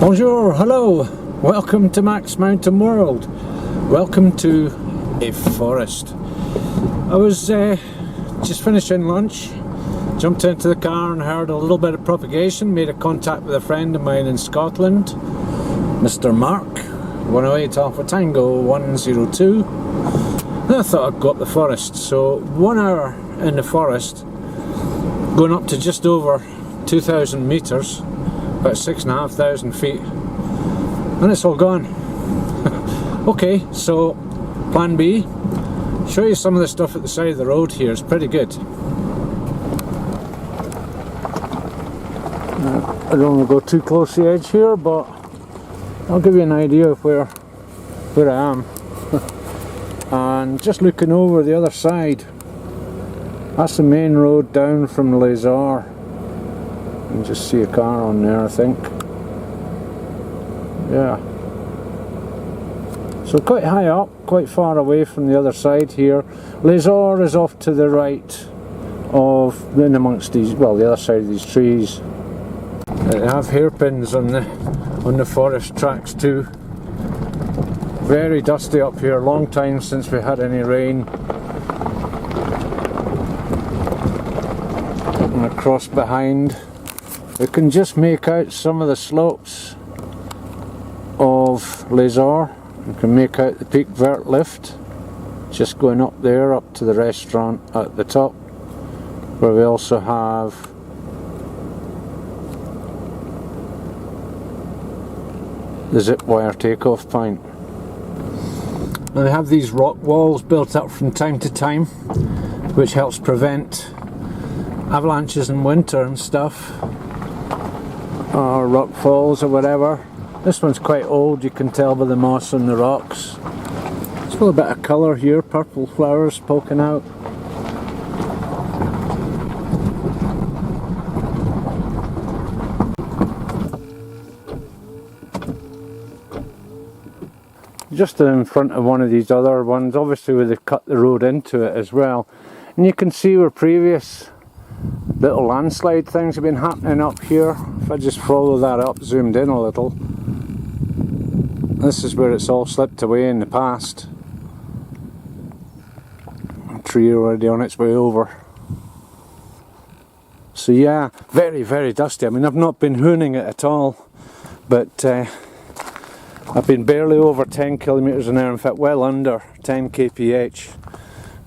Bonjour, hello, welcome to MaxMountainWorld. Welcome to a forest. I was just finishing lunch, jumped into the car and heard a little bit of propagation, made a contact with a friend of mine in Scotland, Mr. Mark, 108 Alpha Tango 102. And I thought I'd go up the forest, so 1 hour in the forest, going up to just over 2,000 metres, about 6,500 feet, and it's all gone. Okay, so plan B, show you some of the stuff at the side of the road here. It's pretty good. I don't want to go too close to the edge here, but I'll give you an idea of where I am. And just looking over the other side, that's the main road down from Les-Orres. You can just see a car on there, I think. Yeah. So quite high up, quite far away from the other side here. Les-Orres is off to the right of, in amongst these, well, the other side of these trees. They have hairpins on the forest tracks too. Very dusty up here, long time since we had any rain. And across behind, we can just make out some of the slopes of Les-Orres. You can make out the peak vert lift just going up there, up to the restaurant at the top, where we also have the zip wire takeoff point. And they have these rock walls built up from time to time, which helps prevent avalanches in winter and stuff, or rock falls or whatever. This one's quite old, you can tell by the moss on the rocks. It's got a bit of colour here, purple flowers poking out. Just in front of one of these other ones, obviously where they've cut the road into it as well. And you can see where previous little landslide things have been happening up here. If I just follow that up, zoomed in a little, this is where it's all slipped away in the past. A tree already on its way over. So yeah, very, very dusty. I mean, I've not been hooning it at all, but I've been barely over 10 kilometers an hour, in fact well under 10 kph,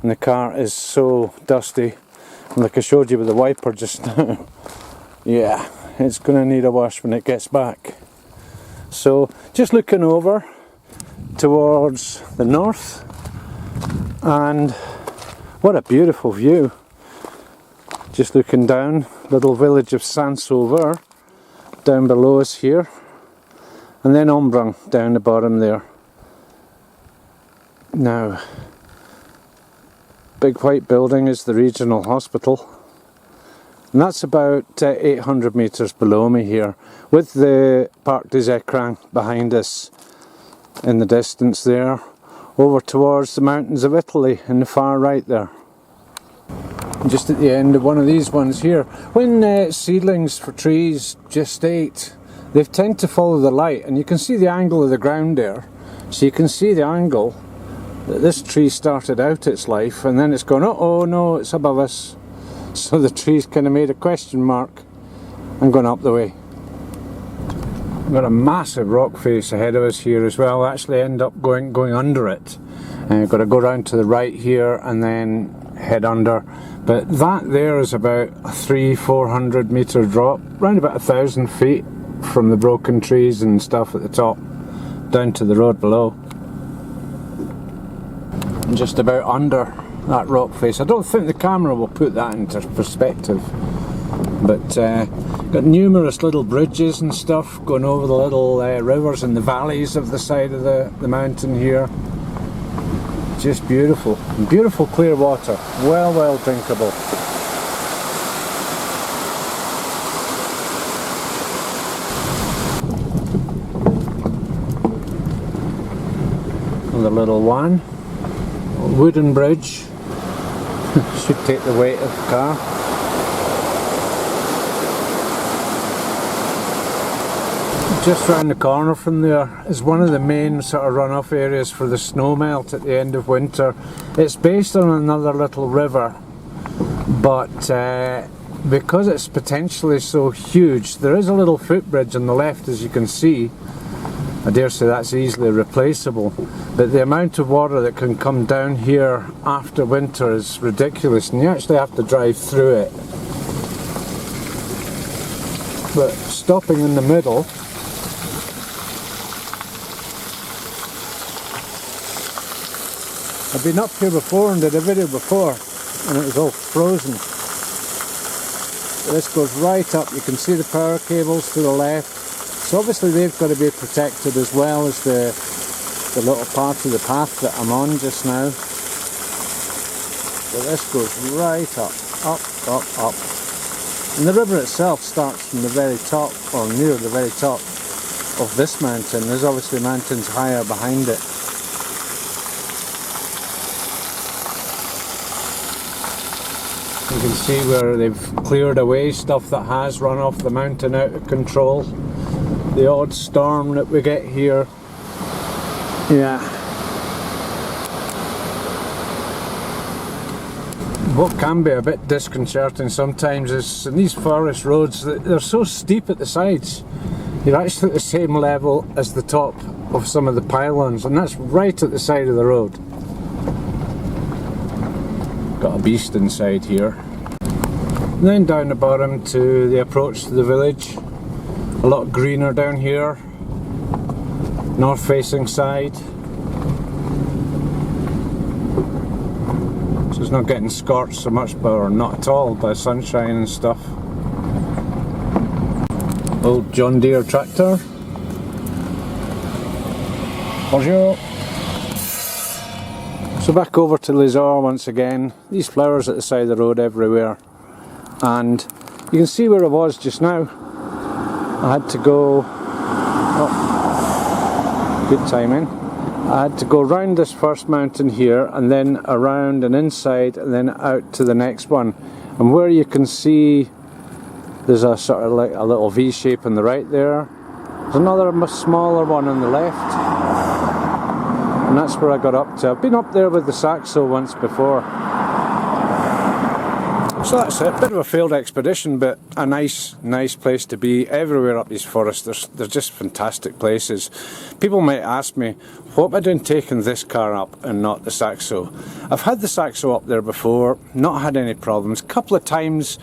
and the car is so dusty. And like I showed you with the wiper just now, yeah, it's going to need a wash when it gets back. So just looking over towards the north, and what a beautiful view. Just looking down, little village of Saint-Sauveur down below us here, and then Ombrun down the bottom there. Now, big white building is the regional hospital, and that's about 800 metres below me here, with the Parc des Écrins behind us in the distance there, over towards the mountains of Italy in the far right there. And just at the end of one of these ones here, when seedlings for trees gestate, they tend to follow the light, and you can see the angle of the ground there, so you can see the angle that this tree started out its life, and then it's gone, oh no, it's above us. So the tree's kind of made a question mark and gone up the way. We've got a massive rock face ahead of us here as well. We'll actually end up going under it. And we've got to go round to the right here and then head under. But that there is about a 300-400 metre drop, around about 1,000 feet from the broken trees and stuff at the top, down to the road below. And just about under that rock face. I don't think the camera will put that into perspective, but got numerous little bridges and stuff going over the little rivers and the valleys of the side of the mountain here. just beautiful. Beautiful clear water. Well drinkable. The little one, wooden bridge, should take the weight of the car. Just round the corner from there is one of the main sort of runoff areas for the snow melt at the end of winter. It's based on another little river, but because it's potentially so huge, there is a little footbridge on the left, as you can see. I dare say that's easily replaceable, but the amount of water that can come down here after winter is ridiculous, and you actually have to drive through it. But stopping in the middle, I've been up here before and did a video before, and it was all frozen. This goes right up, you can see the power cables to the left. So obviously they've got to be protected as well as the little part of the path that I'm on just now. But this goes right up. And the river itself starts from the very top, or near the very top of this mountain. There's obviously mountains higher behind it. You can see where they've cleared away stuff that has run off the mountain out of control. The odd storm that we get here. Yeah. What can be a bit disconcerting sometimes is in these forest roads, they're so steep at the sides. You're actually at the same level as the top of some of the pylons, and that's right at the side of the road. Got a beast inside here. And then down the bottom to the approach to the village. A lot greener down here, north facing side, so it's not getting scorched so much, or not at all, by sunshine and stuff. Old John Deere tractor. Bonjour. So back over to Les-Orres once again. These flowers at the side of the road everywhere, and you can see where I was just now. I had to go, good timing, I had to go round this first mountain here and then around and inside and then out to the next one, and where you can see there's a sort of like a little V shape on the right there, there's another much smaller one on the left, and that's where I got up to. I've been up there with the Saxo once before. So that's it, bit of a failed expedition, but a nice place to be. Everywhere up these forests, they're just fantastic places. People might ask me, what am I doing taking this car up and not the Saxo? I've had the Saxo up there before, not had any problems. A couple of times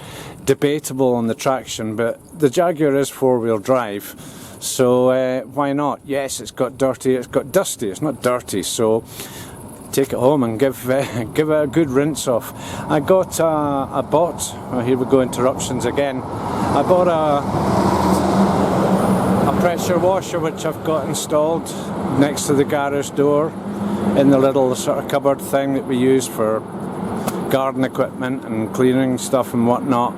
debatable on the traction, but the Jaguar is four-wheel drive, so why not? Yes, it's got dirty, it's got dusty, it's not dirty, so take it home and give it a good rinse off. I bought, oh, here we go, interruptions again. I bought a pressure washer which I've got installed next to the garage door in the little sort of cupboard thing that we use for garden equipment and cleaning stuff and whatnot.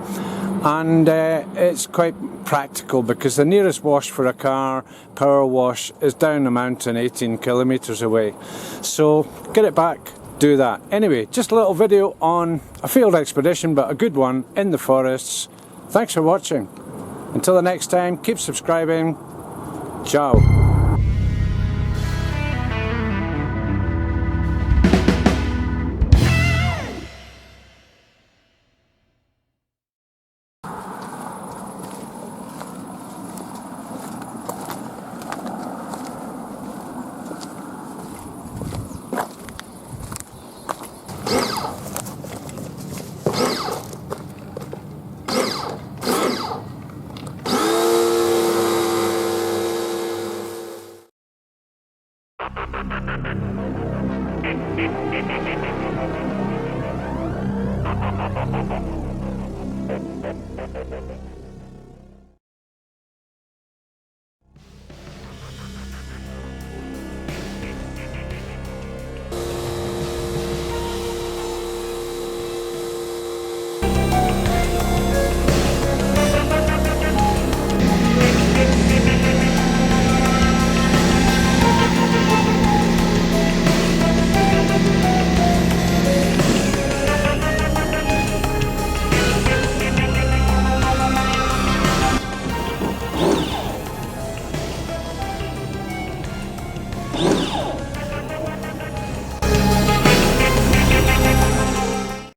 And it's quite practical because the nearest wash for a car, power wash, is down the mountain 18 kilometres away. So get it back, do that. Anyway, just a little video on a failed expedition, but a good one in the forests. Thanks for watching. Until the next time, keep subscribing. Ciao. Thank you.